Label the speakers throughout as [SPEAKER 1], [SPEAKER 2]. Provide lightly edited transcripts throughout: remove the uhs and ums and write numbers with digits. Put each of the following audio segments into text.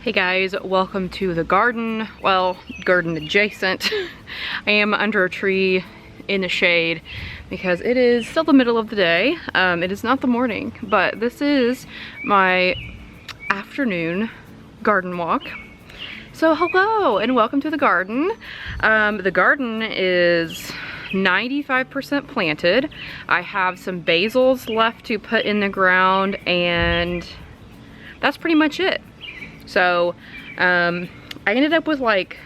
[SPEAKER 1] Hey guys, welcome to the garden. Well, garden adjacent. I am under a tree in the shade because it is still the middle of the day. It is not the morning, but this is my afternoon garden walk. So hello and welcome to the garden. The garden is 95% planted. I have some basils left to put in the ground and that's pretty much it. So I ended up with like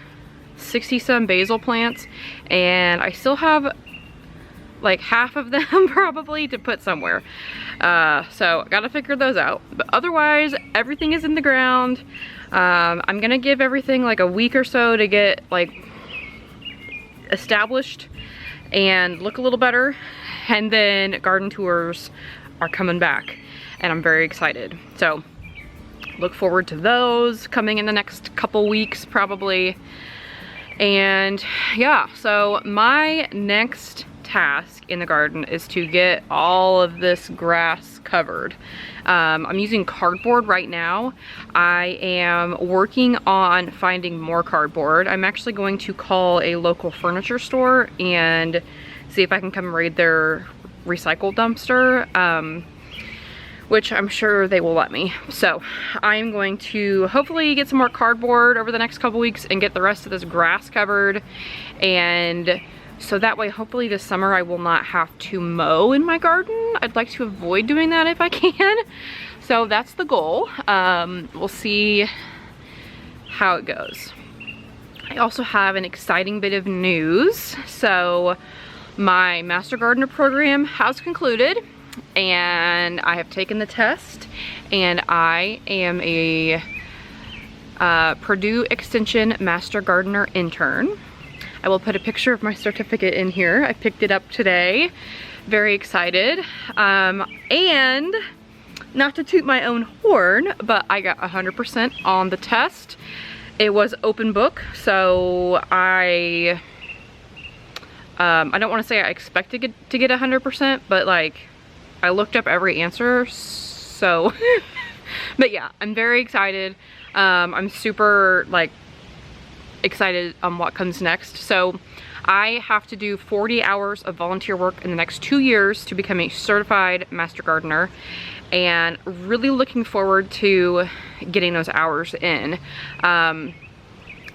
[SPEAKER 1] 60 some basil plants and I still have like half of them probably to put somewhere. So I gotta figure those out. But otherwise, everything is in the ground. I'm gonna give everything like a week or so to get like established and look a little better. And then garden tours are coming back and I'm very excited. So look forward to those coming in the next couple weeks probably. And yeah, so my next task in the garden is to get all of this grass covered. I'm using cardboard right now. I am working on finding more cardboard. I'm actually going to call a local furniture store and see if I can come raid their recycle dumpster. Which I'm sure they will let me. So I'm going to hopefully get some more cardboard over the next couple weeks and get the rest of this grass covered. And so that way, hopefully this summer I will not have to mow in my garden. I'd like to avoid doing that if I can. So that's the goal. We'll see how it goes. I also have an exciting bit of news. So my Master Gardener program has concluded. And I have taken the test and I am a Purdue Extension Master Gardener Intern. I will put a picture of my certificate in here. I picked it up today. Very excited. And not to toot my own horn, but I got 100% on the test. It was open book, so I don't want to say I expected to get 100%, but like I looked up every answer, so but yeah, I'm very excited. I'm super like excited on what comes next. So I have to do 40 hours of volunteer work in the next 2 years to become a certified Master Gardener, and really looking forward to getting those hours in.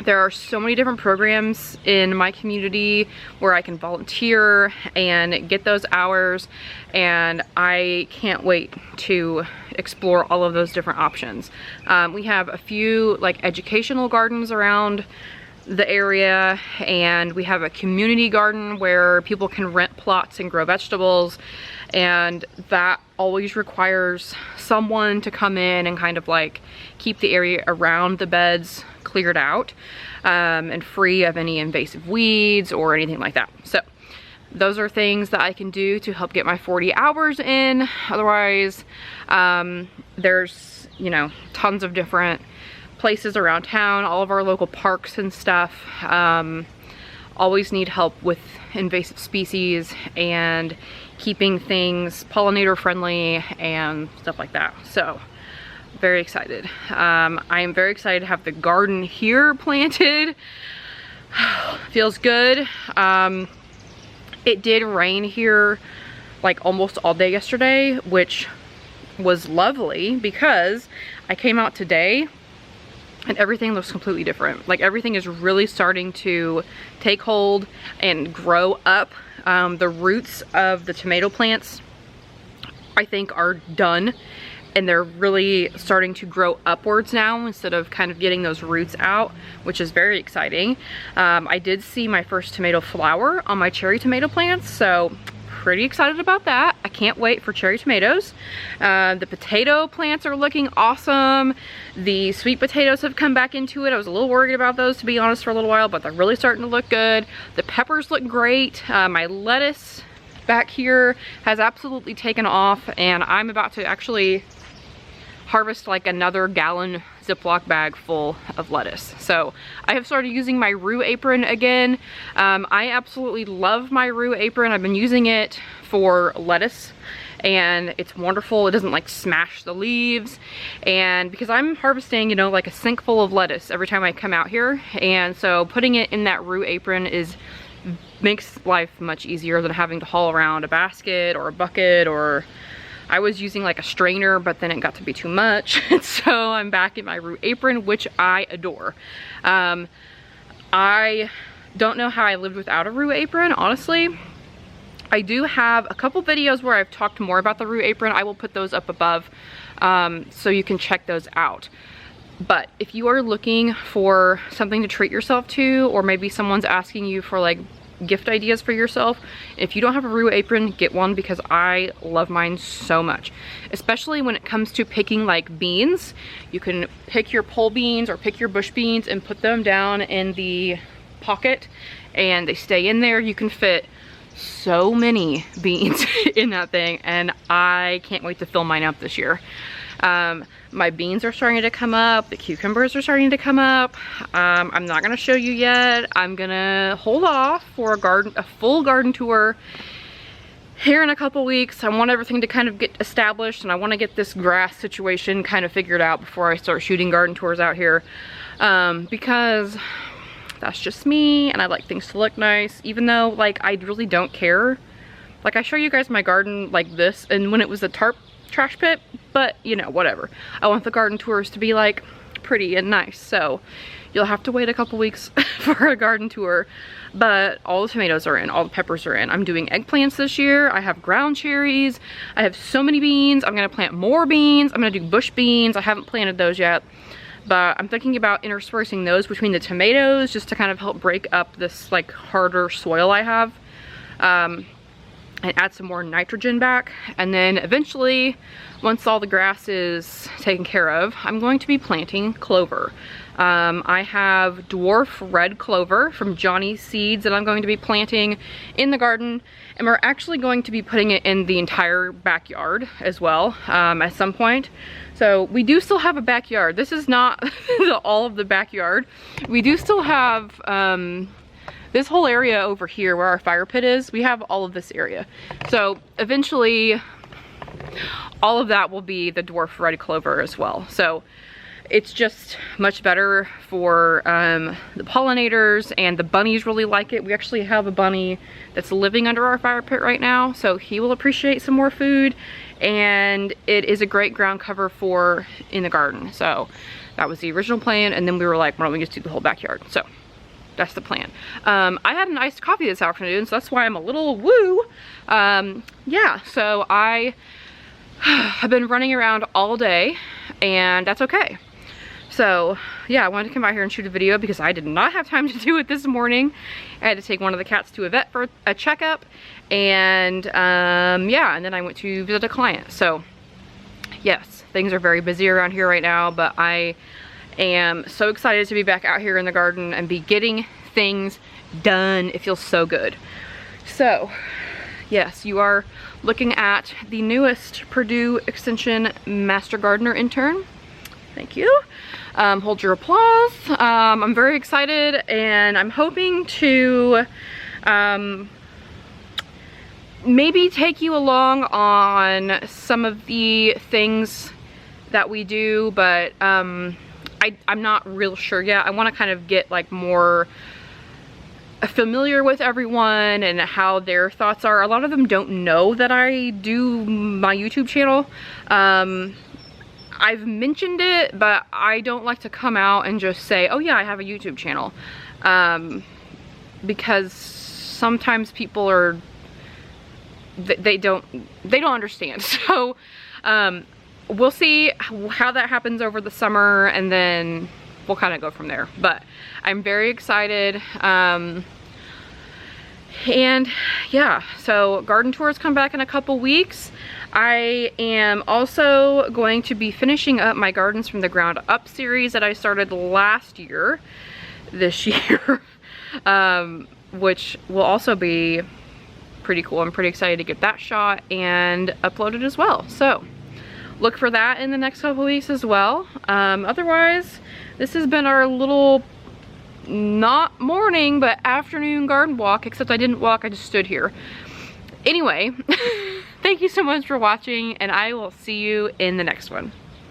[SPEAKER 1] There are so many different programs in my community where I can volunteer and get those hours, and I can't wait to explore all of those different options. We have a few like educational gardens around the area, and we have a community garden where people can rent plots and grow vegetables, and that always requires someone to come in and kind of like keep the area around the beds cleared out and free of any invasive weeds or anything like that. So those are things that I can do to help get my 40 hours in. Otherwise, there's, you know, tons of different places around town, all of our local parks and stuff always need help with invasive species and keeping things pollinator friendly and stuff like that. So very excited. I am very excited to have the garden here planted. Feels good. It did rain here like almost all day yesterday, which was lovely because I came out today and everything looks completely different. Like everything is really starting to take hold and grow up. The roots of the tomato plants I think are done, and they're really starting to grow upwards now instead of kind of getting those roots out, which is very exciting. I did see my first tomato flower on my cherry tomato plants, so pretty excited about that. I can't wait for cherry tomatoes. The potato plants are looking awesome. The sweet potatoes have come back into it. I was a little worried about those, to be honest, for a little while, but they're really starting to look good. The peppers look great. My lettuce back here has absolutely taken off, and I'm about to actually harvest like another gallon Ziploc bag full of lettuce. So I have started using my Rue apron again. I absolutely love my Rue apron. I've been using it for lettuce and it's wonderful. It doesn't like smash the leaves, and because I'm harvesting, you know, like a sink full of lettuce every time I come out here, and so putting it in that root apron makes life much easier than having to haul around a basket or a bucket, or I was using like a strainer, but then it got to be too much. So I'm back in my root apron, which I adore. I don't know how I lived without a root apron, honestly. I do have a couple videos where I've talked more about the root apron. I will put those up above, so you can check those out. But if you are looking for something to treat yourself to, or maybe someone's asking you for like gift ideas for yourself, if you don't have a root apron, get one, because I love mine so much. Especially when it comes to picking like beans. You can pick your pole beans or pick your bush beans and put them down in the pocket and they stay in there. You can fit so many beans in that thing, and I can't wait to fill mine up this year. My beans are starting to come up, the cucumbers are starting to come up. I'm not gonna show you yet. I'm gonna hold off for a full garden tour here in a couple weeks. I want everything to kind of get established, and I want to get this grass situation kind of figured out before I start shooting garden tours out here, because that's just me, and I like things to look nice, even though like I really don't care. Like, I show you guys my garden like this, and when it was a tarp trash pit, but you know, whatever. I want the garden tours to be like pretty and nice, so you'll have to wait a couple weeks for a garden tour. But all the tomatoes are in, all the peppers are in. I'm doing eggplants this year. I have ground cherries. I have so many beans. I'm gonna plant more beans. I'm gonna do bush beans. I haven't planted those yet, but I'm thinking about interspersing those between the tomatoes just to kind of help break up this like harder soil I have, and add some more nitrogen back. And then eventually, once all the grass is taken care of, I'm going to be planting clover. I have dwarf red clover from Johnny's Seeds that I'm going to be planting in the garden, and we're actually going to be putting it in the entire backyard as well, at some point. So we do still have a backyard. This is not all of the backyard. We do still have this whole area over here where our fire pit is. We have all of this area. So eventually all of that will be the dwarf red clover as well. So it's just much better for the pollinators, and the bunnies really like it. We actually have a bunny that's living under our fire pit right now, so he will appreciate some more food, and it is a great ground cover for in the garden. So that was the original plan, and then we were like, why don't we just do the whole backyard? So that's the plan. I had an iced coffee this afternoon, so that's why I'm a little woo. Yeah, so I have been running around all day, and that's okay. So yeah, I wanted to come out here and shoot a video because I did not have time to do it this morning. I had to take one of the cats to a vet for a checkup, and yeah, and then I went to visit a client. So yes, things are very busy around here right now, but I am so excited to be back out here in the garden and be getting things done. It feels so good. So yes, you are looking at the newest Purdue Extension Master Gardener Intern. Thank you. Hold your applause. I'm very excited, and I'm hoping to maybe take you along on some of the things that we do, but I'm not real sure yet. I want to kind of get like more familiar with everyone and how their thoughts are. A lot of them don't know that I do my YouTube channel. I've mentioned it, but I don't like to come out and just say, oh yeah, I have a YouTube channel, because sometimes people are, they don't understand. So we'll see how that happens over the summer, and then we'll kind of go from there. But I'm very excited. And yeah, so garden tours come back in a couple weeks. I am also going to be finishing up my Gardens from the Ground Up series that I started this year, which will also be pretty cool. I'm pretty excited to get that shot and uploaded as well. So look for that in the next couple weeks as well. Otherwise, this has been our little, not morning, but afternoon garden walk, except I didn't walk, I just stood here. Anyway, thank you so much for watching, and I will see you in the next one.